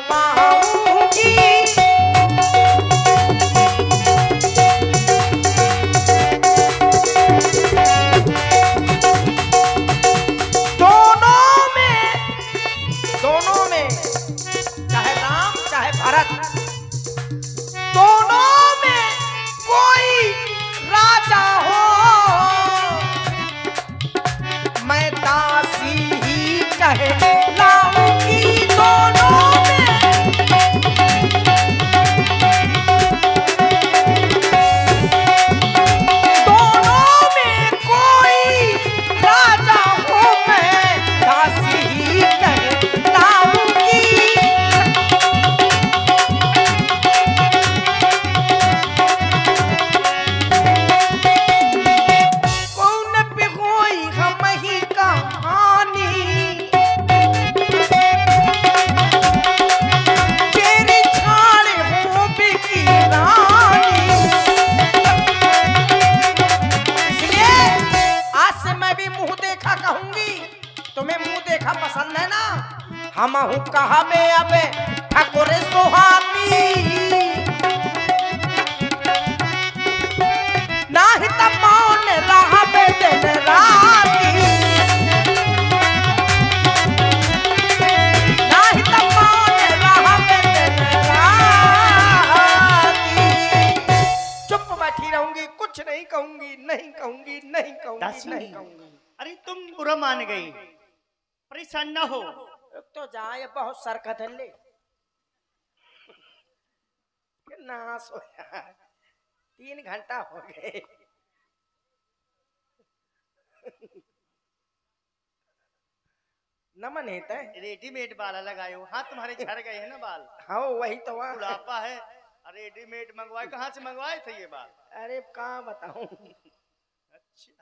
घुमाऊंगी। दोनों में चाहे राम चाहे भरत, दोनों में कोई राजा हो, मैं दासी ही कहलाऊंगी। दोनों में कोई राजा हो, मैं दासी ही पसंद है ना। हम कहा में अब ठाकुर सुहानी, नाही त मौन रहा दिन राती, नाही त मौन रहा दिन राती। चुप बैठी रहूंगी, कुछ नहीं कहूंगी, नहीं कहूंगी, नहीं कहूंगी, नहीं कहूंगी। अरे तुम बुरा मान गई, परेशान ना हो। तो जाए बहुत सरकत है ले ना सोया, 3 घंटा हो गए। नमन है रेडीमेड बाल लगाए हो। हाँ तुम्हारे झड़ गए हैं ना बाल। हाँ वही तो बुढ़ापा है। रेडीमेड मंगवाए, कहाँ से मंगवाए थे ये बाल? अरे कहाँ बताऊं। अच्छा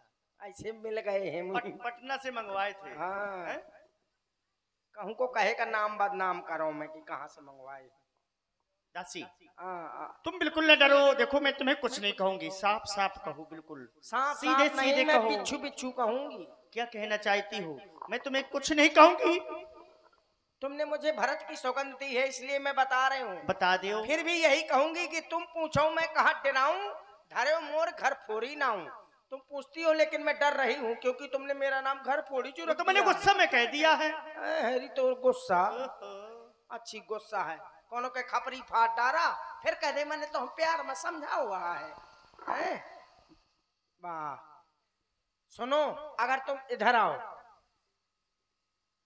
ऐसे मिल गए हैं। पटना से मंगवाए थे। हाँ कहूँ को कहे का नाम बदनाम करो मैं कि कहाँ से मंगवाए। दासी तुम बिल्कुल न डरो। देखो मैं तुम्हें कुछ नहीं कहूंगी, साफ साफ कहूँ, बिल्कुल सीधे सीधे कहो। बिच्छू बिच्छू कहूंगी। क्या कहना चाहती हो? मैं तुम्हें कुछ नहीं कहूंगी। तुमने मुझे भरत की सौगंध दी है इसलिए मैं बता रही हूँ। बता दो। फिर भी यही कहूंगी कि तुम पूछो मैं कहाँ डराऊं, धरे मोर घर फोड़ी ना हूँ। तुम पूछती हो लेकिन मैं डर रही हूँ क्योंकि तुमने मेरा नाम घर फोड़ी चुरा। तो मैंने गुस्सा में कह दिया है। हरी तो गुस्सा अच्छी गुस्सा है। कोनो के खपरी फाट डारा फिर कह दे मैंने तो हम प्यार में समझा हुआ है। वाह सुनो, अगर तुम इधर आओ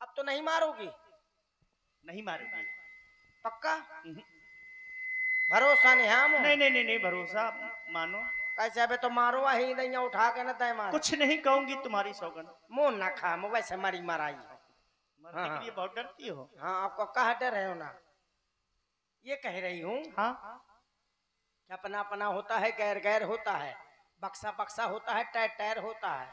अब तो नहीं मारोगी? नहीं मारूंगी। पक्का? भरोसा नहीं? हाँ नहीं नहीं नहीं नहीं भरोसा मानो। कैसे अबे तो मारो ही नहीं उठा के ना तय मार। कुछ नहीं कहूंगी, तुम्हारी सौगंध। मुंह ना खा, मुँह वैसे मरी मराई है। मरने के लिए बहुत डरती हो। हाँ आपको कहा डर है ना, ये कह रही हूँ। हाँ क्या अपना अपना होता है, गैर गैर होता है, बक्सा बक्सा होता है, टायर टायर होता है।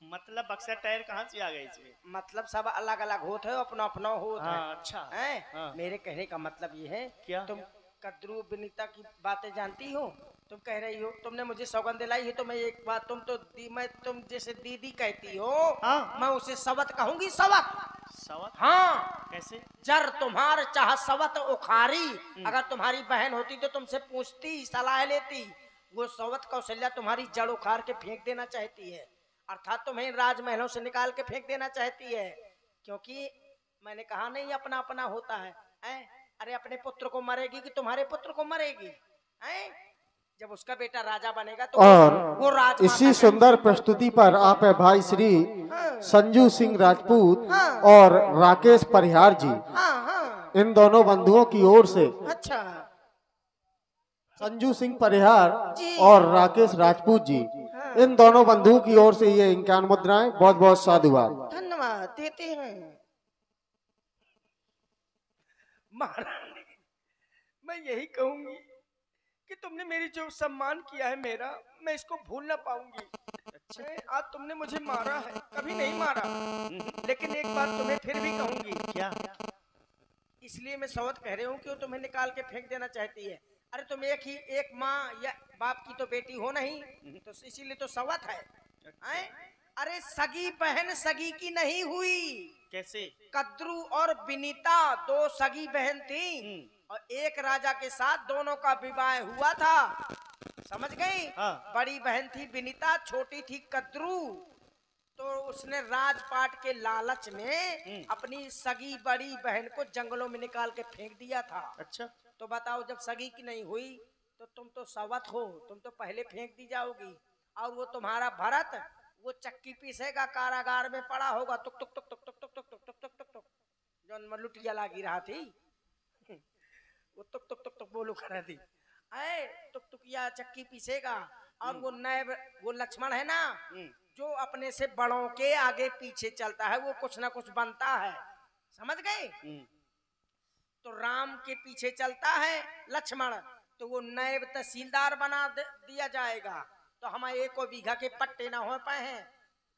मतलब बक्सा टायर कहाँ से आ गए इसमें? मतलब सब अलग अलग होते है, अपना अपना होता है। अच्छा है। हाँ। मेरे कहने का मतलब ये है क्या? तुम कद्रू विनीता की बातें जानती हो। तुम कह रही हो तुमने मुझे सौगंध दिलाई है तो मैं एक बात तुम तो मैं तुम जैसे दीदी कहती हो। हाँ। मैं उसे सवत कहूंगी। सवत? सवत? हाँ। कैसे? जर तुम्हार चाह सवत उखारी, अगर तुम्हारी बहन होती तो तुमसे पूछती, सलाह लेती। वो सवत कौशल्या तुम्हारी जड़ उखाड़ के फेंक देना चाहती है, अर्थात तुम्हें राजमहलों से निकाल के फेंक देना चाहती है। क्योंकि मैंने कहा नहीं अपना अपना होता है। अरे अपने पुत्र को मरेगी कि तुम्हारे पुत्र को मरेगी? जब उसका बेटा राजा बनेगा तो और वो राज। इसी सुंदर प्रस्तुति पर आप है भाई श्री संजू सिंह राजपूत और राकेश परिहार जी, इन दोनों बंधुओं की ओर से। अच्छा। संजू सिंह परिहार और राकेश राजपूत जी, इन दोनों बंधुओं की ओर से ये 51 मुद्राएं। बहुत बहुत साधुवाद। धन्यवाद देते हैं। महारानी मैं यही कहूंगी कि तुमने मेरी जो सम्मान किया है मेरा, मैं इसको भूल ना पाऊंगी। अच्छा आज तुमने मुझे मारा है, कभी नहीं मारा, लेकिन एक बात तुम्हें फिर भी कहूंगी। क्या? इसलिए मैं सवत कह रही हूँ कि वो तुम्हें निकाल के फेंक देना चाहती है। अरे तुम एक माँ या बाप की तो बेटी हो नहीं, तो इसीलिए तो सवत है। अरे सगी बहन सगी की नहीं हुई। कैसे? कद्रू और विनीता दो सगी बहन थी और एक राजा के साथ दोनों का विवाह हुआ था, समझ गई? हाँ। बड़ी बहन थी विनीता, छोटी थी कद्रू। तो उसने राजपाट के लालच में अपनी सगी बड़ी बहन को जंगलों में निकाल के फेंक दिया था। अच्छा। तो बताओ, जब सगी की नहीं हुई तो तुम तो सवत हो, तुम तो पहले फेंक दी जाओगी। और वो तुम्हारा भरत वो चक्की पीसेगा, कारागार में पड़ा होगा, टुक टुक टुक टुक टुक टुक टुक टुक टुक टुक टुक, जो लुटिया लागी रहा थी वो टुक टुक टुक टुक बोलू कर रही, अरे टुक टुकिया चक्की पीसेगा। और वो नए वो लक्ष्मण है ना, जो अपने से बड़ों के आगे पीछे चलता है, वो कुछ ना कुछ बनता है, समझ गए? तो राम के पीछे चलता है लक्ष्मण, तो वो नए तहसीलदार बना दिया जाएगा। तो हम 1 बीघा के पट्टे ना हो पाए हैं,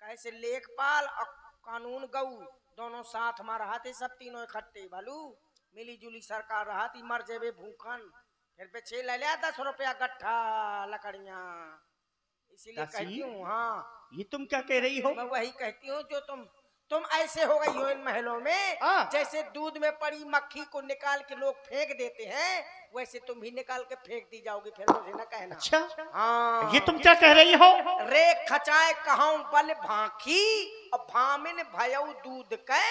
कैसे लेखपाल और कानून गऊ दोनों साथ में रहा थे, सब तीनों इकट्ठे भलू मिली जुली सरकार रहा थी, मर जेबे भूखन। फिर पे ले लिया 10 रुपया गट्ठा लकड़ियां, इसीलिए कहती हूँ। हाँ, ये तुम क्या कह रही हो? मैं वही कहती हूँ जो तुम ऐसे हो गई हो इन महलों में, जैसे दूध में पड़ी मक्खी को निकाल के लोग फेंक देते हैं, वैसे तुम भी निकाल के फेंक दी जाओगे, फिर मुझे ना कहना। अच्छा। हाँ, ये तुम क्या कह रही हो? रे खचाए कहूं बल भाखी और भामिन भयऊ दूध के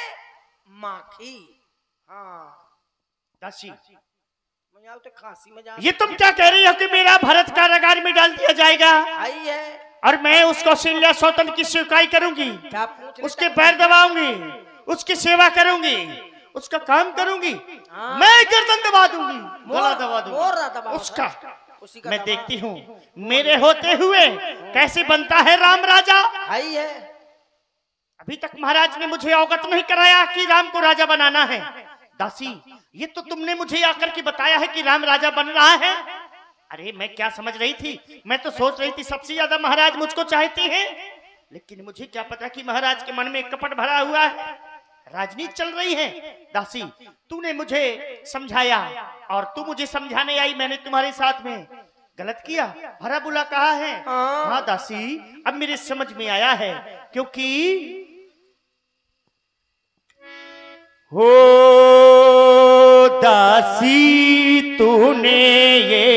माखी। हाँ दासी, तो खांसी में जा। ये तुम क्या कह रही हो कि मेरा भरत कारागार में डाल दिया जाएगा? आई है, और मैं उसको कौशल्या सौतन की सेवकाई करूंगी, उसके पैर दबाऊंगी, उसकी सेवा करूंगी, उसका काम करूंगी, मैं गर्दन दबा दूंगी, गला दबा दूंगी उसका। मैं देखती हूँ मेरे होते हुए कैसे बनता है राम राजा। आई है, अभी तक महाराज ने मुझे अवगत नहीं कराया कि राम को राजा बनाना है। दासी, ये तो तुमने मुझे आकर के बताया है कि राम राजा बन रहा है। अरे मैं क्या समझ रही थी, मैं तो सोच रही थी सबसे ज्यादा महाराज मुझको चाहते हैं, लेकिन मुझे क्या पता कि महाराज के मन में कपट भरा हुआ है, राजनीति चल रही है। दासी, तूने मुझे समझाया और तू मुझे समझाने आई, मैंने तुम्हारे साथ में गलत किया, भरा बुला कहा है। हाँ दासी, अब मेरे समझ में आया है, क्योंकि हो दासी तूने ये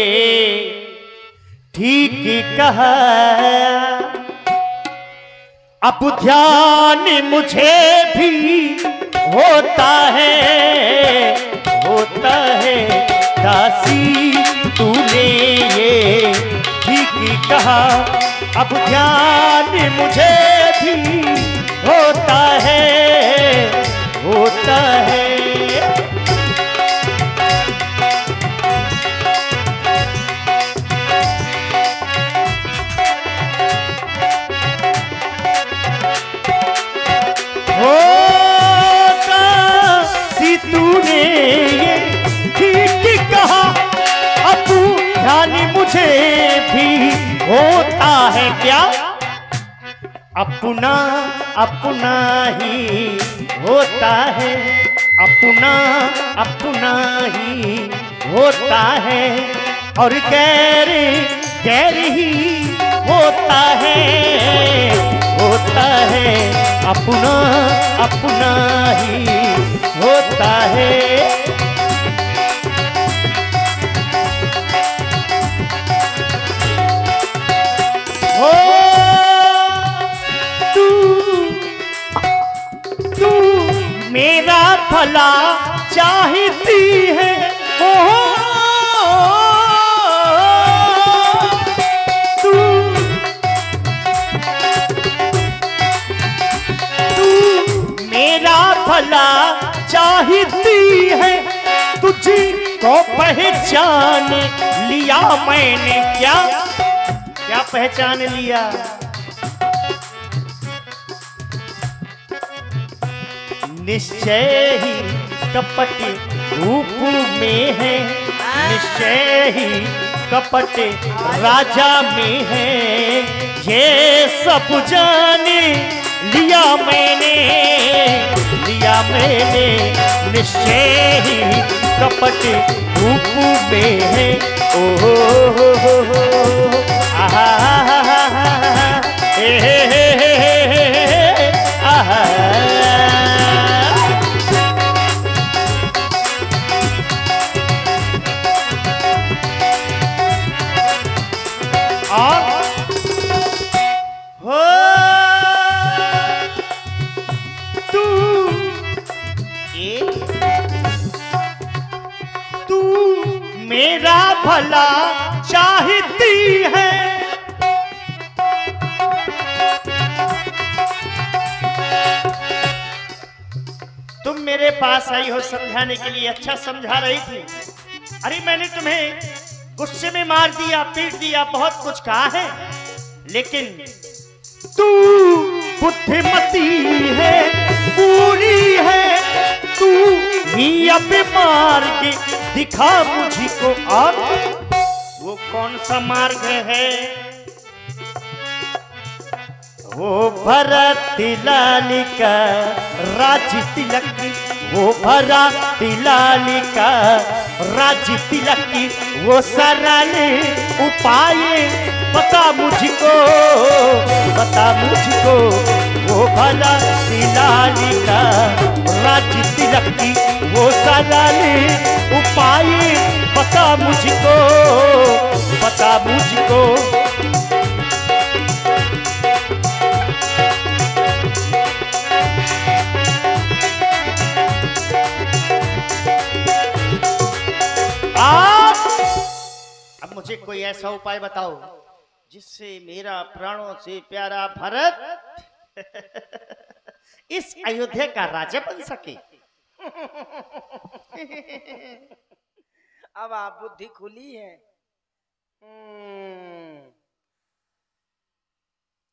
ठीक कहा, अब ध्यान मुझे भी होता है दासी तूने ये ठीक कहा, अब ध्यान मुझे भी होता है। तूने ये ठीक कहा, अब ध्यान मुझे भी होता है। क्या? अपना अपना ही होता है, अपना अपना ही होता है, और गैर गैर ही होता है, अपना अपना ही होता है। हो तू मेरा भला चाहती है, तू मेरा भला चाहती है, तुझको पहचान लिया मैंने। क्या क्या पहचान लिया? निश्चय ही कपट रूप में है, निश्चय ही कपट राजा में है, ये सब जाने लिया मैंने, निश्चय ही कपट रूप में है। ओहो आहा हे मेरा भला चाहती है। तुम मेरे पास आई हो समझाने के लिए, अच्छा समझा रही थी। अरे मैंने तुम्हें गुस्से में मार दिया, पीट दिया, बहुत कुछ कहा है, लेकिन तू बुद्धिमती है, पूरी है, तू ही अब मार्ग दिखा मुझको। और वो कौन सा मार्ग है? वो भरत लाल का राज तिलक, वो भरत लाल का राज तिलक, वो सरल उपाय बता मुझको, बता मुझको। वो भरत लाल का राज तिलक, वो सरल उपाय बता मुझको, बता मुझको। अब मुझे कोई ऐसा उपाय बताओ जिससे मेरा प्राणों से प्यारा भरत इस अयोध्या का राजा बन सके। अब आप बुद्धि खुली है।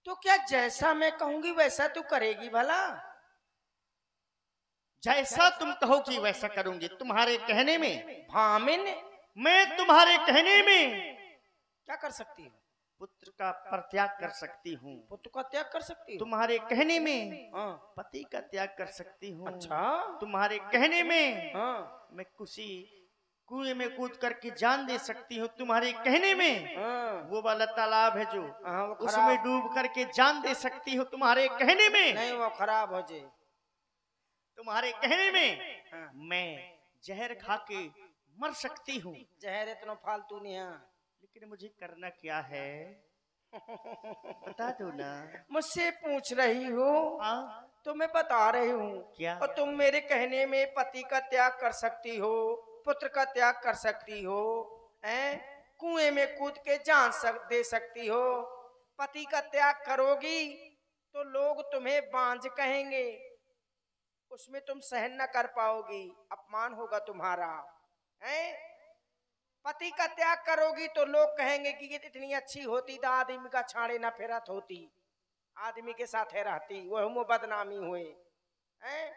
तो क्या जैसा मैं कहूंगी वैसा तू करेगी भला? जैसा तुम कहोगी वैसा करूंगी। तुम्हारे कहने में भामिन, मैं तुम्हारे कहने में क्या कर सकती हूँ? पुत्र का परित्याग कर सकती हूँ। पुत्र का त्याग कर सकती हूँ? तुम्हारे कहने में हाँ। पति का त्याग कर सकती हूँ। अच्छा। तुम्हारे कहने में हाँ। मैं किसी कुएं में कूद करके जान दे सकती हूँ। तुम्हारे कहने में हाँ। वो वाला तालाब है जो हाँ, वो उसमें डूब करके जान दे सकती हूँ। तुम्हारे कहने में नहीं, वो खराब हो जाए। तुम्हारे कहने में हाँ। मैं जहर खा के मर सकती हूँ। जहर इतना फालतू नहीं है। लेकिन मुझे करना क्या है बता दो ना। मुझसे पूछ रही हो हाँ? तो मैं बता रही हूँ। क्या? और तुम मेरे कहने में पति का त्याग कर सकती हो, पुत्र का त्याग कर सकती हो, हैं? कुएं में कूद के जान दे सकती हो। पति का त्याग करोगी तो लोग तुम्हें बांझ कहेंगे, उसमें तुम सहन न कर पाओगी, अपमान होगा तुम्हारा। हैं? पति का त्याग करोगी तो लोग कहेंगे कि ये इतनी अच्छी होती तो आदमी का छाड़े न फेरत होती, आदमी के साथ रहती, वो बदनामी हुए। हैं?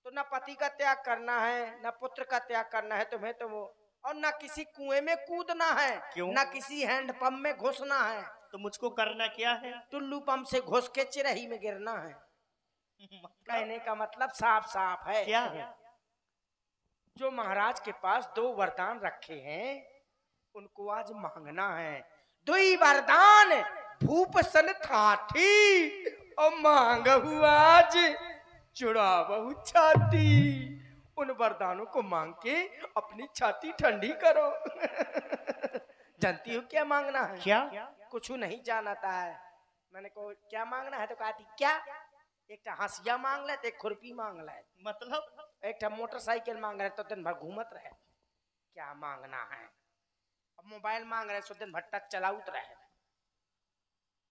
तो न पति का त्याग करना है, न पुत्र का त्याग करना है तुम्हें, तो वो और न किसी कुएं में कूदना है। क्यों? न किसी हैंडपंप में घुसना है। तो मुझको करना क्या है? टुल्लू पंप से घुस के चिरही में गिरना है। कहने का मतलब साफ साफ है। क्या? जो महाराज के पास 2 वरदान रखे हैं उनको आज मांगना है। 2 वरदान भूप सन ठाठी और मांग आज चुड़ा बहु छाती। उन वरदानों को मांग के अपनी छाती ठंडी करो। जानती हो क्या मांगना है? क्या? कुछ नहीं जानता है। मैंने को क्या मांगना है तो कहती क्या? एक हंसिया मांग ले, एक खुरपी मांग ले, मतलब एक मोटरसाइकिल मांग रहे तो दिन भर घूमत रहे। क्या मांगना है? अब मोबाइल मांग रहे तो दिन भर टच चलाउत रहे।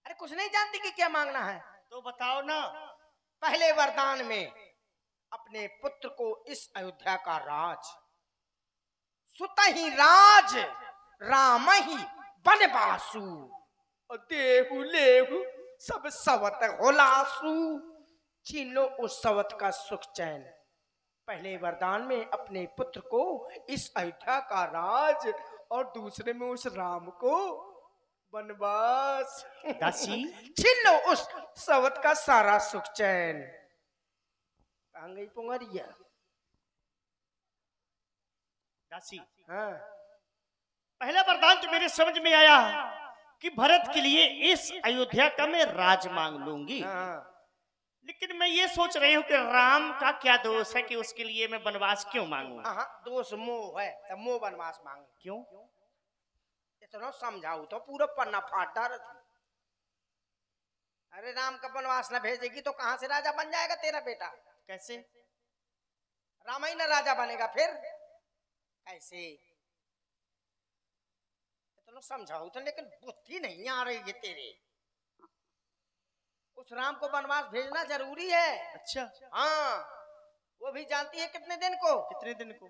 अरे कुछ नहीं जानती कि क्या मांगना है? तो बताओ ना। पहले वरदान में अपने पुत्र को इस अयोध्या का राज, सुत ही राज राम ही बनवासु, देहु लेहु सब सवत होलासु, छीन लो उस सवत का सुख चैन। पहले वरदान में अपने पुत्र को इस अयोध्या का राज और दूसरे में उस राम को वनवास। दासी छीन लो उस सवत का सारा सुख चैन। कहाँ गई पुंगरिया? दासी हाँ। पहला वरदान तो मेरे समझ में आया कि भरत के लिए इस अयोध्या का मैं राज मांग लूंगी। हाँ। लेकिन मैं ये सोच रही हूँ कि राम का क्या दोष है कि उसके लिए मैं वनवास क्यों मांगू? हाँ, दोष मोह है तो मोह वनवास मांग। क्यों? इतना समझाऊ तो पूरा पन्ना फाट डाल। अरे राम का वनवास न भेजेगी तो कहां से राजा बन जाएगा तेरा बेटा? कैसे? राम ही न राजा बनेगा फिर कैसे? कितना समझाऊ तो, लेकिन बुद्धि नहीं आ रही है तेरे। उस राम को वनवास भेजना जरूरी है। अच्छा, हाँ, वो भी जानती है कितने दिन को। कितने दिन को?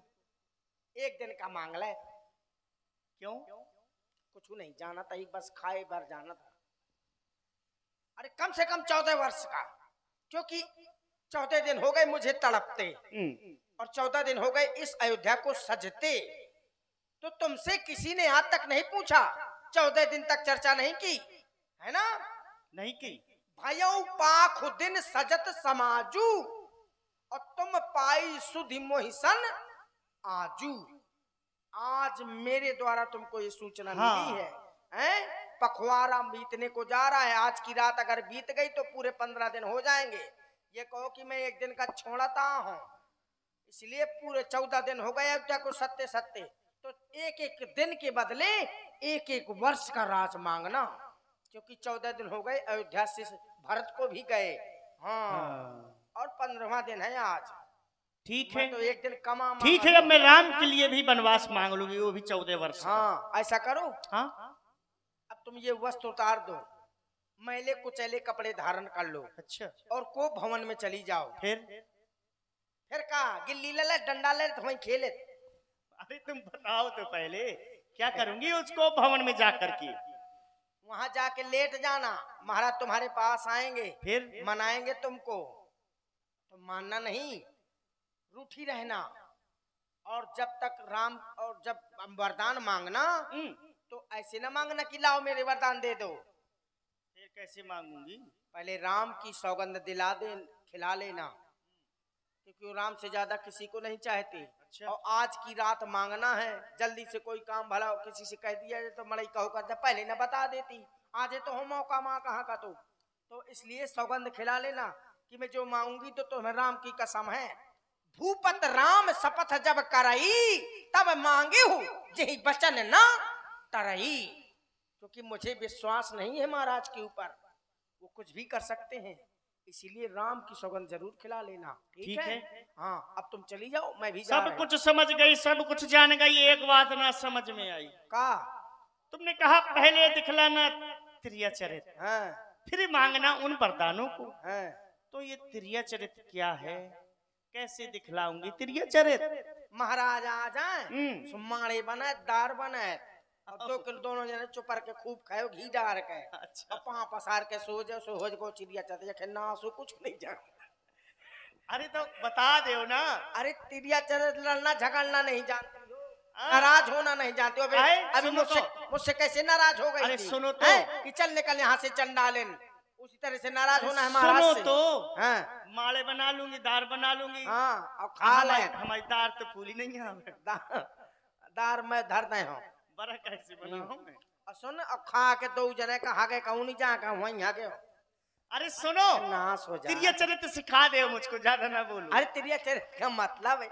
1 दिन का मांग ले। क्यों? कुछ नहीं जाना था, एक बस खाए भर जाना था। अरे कम से कम 14 वर्ष का, क्योंकि 14 दिन हो गए मुझे तड़पते और 14 दिन हो गए इस अयोध्या को सजते। तो तुमसे किसी ने आज तक नहीं पूछा, 14 दिन तक चर्चा नहीं की, है ना? नहीं की। भाइयों पाख दिन सजत समाजू और तुम पाई सुधि मोहिसन आजू। आज मेरे द्वारा तुमको ये सूचना मिली है, हैं? पखवाड़ा बीतने को जा रहा है। आज की रात अगर बीत गई तो पूरे 15 दिन हो जाएंगे। ये कहो कि मैं 1 दिन का छोड़ता हूँ, इसलिए पूरे 14 दिन हो गए अयोध्या को सत्य सत्य। तो 1-1 दिन के बदले 1-1 वर्ष का राज मांगना, क्योंकि 14 दिन हो गए अयोध्या से भरत को भी गए। हाँ। और 15वां दिन है आज। ठीक है, तो 1 दिन कमा। ठीक है, अब मैं राम के लिए भी वनवास मांग लूंगी, वो भी 14 वर्ष। हाँ, ऐसा करो। हाँ, अब तुम ये वस्त्र उतार दो, मैले कुचैले कपड़े धारण कर लो। अच्छा, और को भवन में चली जाओ। फिर कहा गिल्ली ले डंडा ले तुम्हें खेले। अरे तुम बताओ तो पहले, क्या करूंगी उसको भवन में जाकर के? वहां जाके लेट जाना, महाराज तुम्हारे पास आएंगे, फिर मनाएंगे तुमको। तो मानना नहीं, रूठी रहना। और जब तक राम और जब वरदान मांगना तो ऐसे ना मांगना कि लाओ मेरे वरदान दे दो। फिर कैसे मांगूंगी? पहले राम की सौगंध दिला दे, खिला लेना, क्योंकि वो राम से ज्यादा किसी को नहीं चाहते। अच्छा। और आज की रात मांगना है, जल्दी से कोई काम भला किसी से कह दिया तो मड़ई कहो कर जब पहले न बता देती, आज तो हो मौका माँ कहाँ का। तो इसलिए सौगंध खिला लेना कि मैं जो मांगूंगी तो तुम्हें राम की कसम है। भूपत राम शपथ जब करई तब मांगे हूँ यही वचन ना तरई। क्योंकि मुझे विश्वास नहीं है महाराज के ऊपर, वो कुछ भी कर सकते हैं, इसीलिए राम की सौगंध जरूर खिला लेना। ठीक है? हाँ, अब तुम चली जाओ, मैं भी जा सब कुछ समझ गई, सब कुछ जान गई, एक बात ना समझ में आई। का तुमने कहा पहले दिखलाना त्रिया चरित, हाँ, फिर मांगना उन वरदानों को। हाँ। तो ये त्रिया चरित क्या है, कैसे दिखलाऊंगी त्रिया चरित? महाराज आ जाए, सुमाड़े बने, दार बने, अब दोनों जने चुपर के खूब खाओ घी डार के। अच्छा। पाँव पसार के सो जाओ, सोहज को चिड़िया चढ़ते ना सो कुछ नहीं जान। अरे तो बता दो ना। अरे तिरिया चरित लड़ना झगड़ना नहीं जानती हो, नाराज होना नहीं जानते हो। अभी मुझसे कैसे नाराज हो गई? अरे सुनो तो, कि चल निकल यहाँ से चंडालन, उसी तरह से नाराज होना है महाराज से। सुनो तो, हाँ, माले बना लूंगी, दार बना लूंगी। हाँ, अब खा ले। हमारी दार तो फूली नहीं है। दार में धर दे हो, बड़ा कैसे बनाऊं मैं? और सुन, अब खा के 2 जने का हागे कहूं नहीं जा कहूं वहीं हागे। अरे सुनो, नाश हो जा। त्रिया चरित्र सिखा दे मुझको, ज्यादा ना बोलो। अरे त्रिया चरित्र का मतलब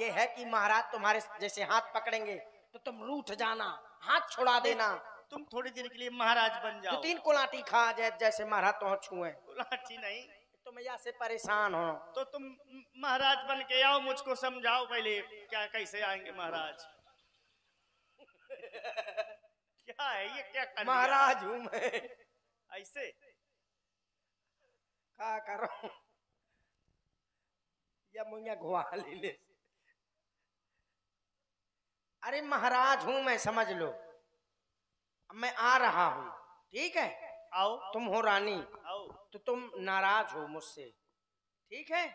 ये है कि महाराज तुम्हारे जैसे हाथ पकड़ेंगे तो तुम रूठ जाना, हाथ छोड़ा देना। तुम थोड़ी देर के लिए महाराज बन जाओ। 2-3 कुलाटी खा जाए जैसे महाराज तो छुए। कुलाटी नहीं, तुम यहाँ से परेशान हो तो तुम महाराज बन के आओ, मुझको समझाओ पहले क्या कैसे आएंगे महाराज। क्या है ये, क्या कर महाराज हूँ मैं, ऐसे क्या करो या मुझे घुआ ले। अरे महाराज हूँ मैं, समझ लो, मैं आ रहा हूँ, ठीक है? आओ। तुम हो रानी, आओ। तो तुम नाराज हो मुझसे, ठीक है?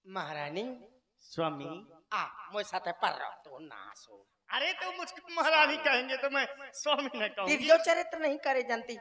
महारानी स्वामी, आ मुझे साथ पर रहो तो नाश हो। अरे तो मुझको महारानी कहेंगे तो मैं स्वामी न कहूँ। तिरियो चरित्र नहीं करे जानती,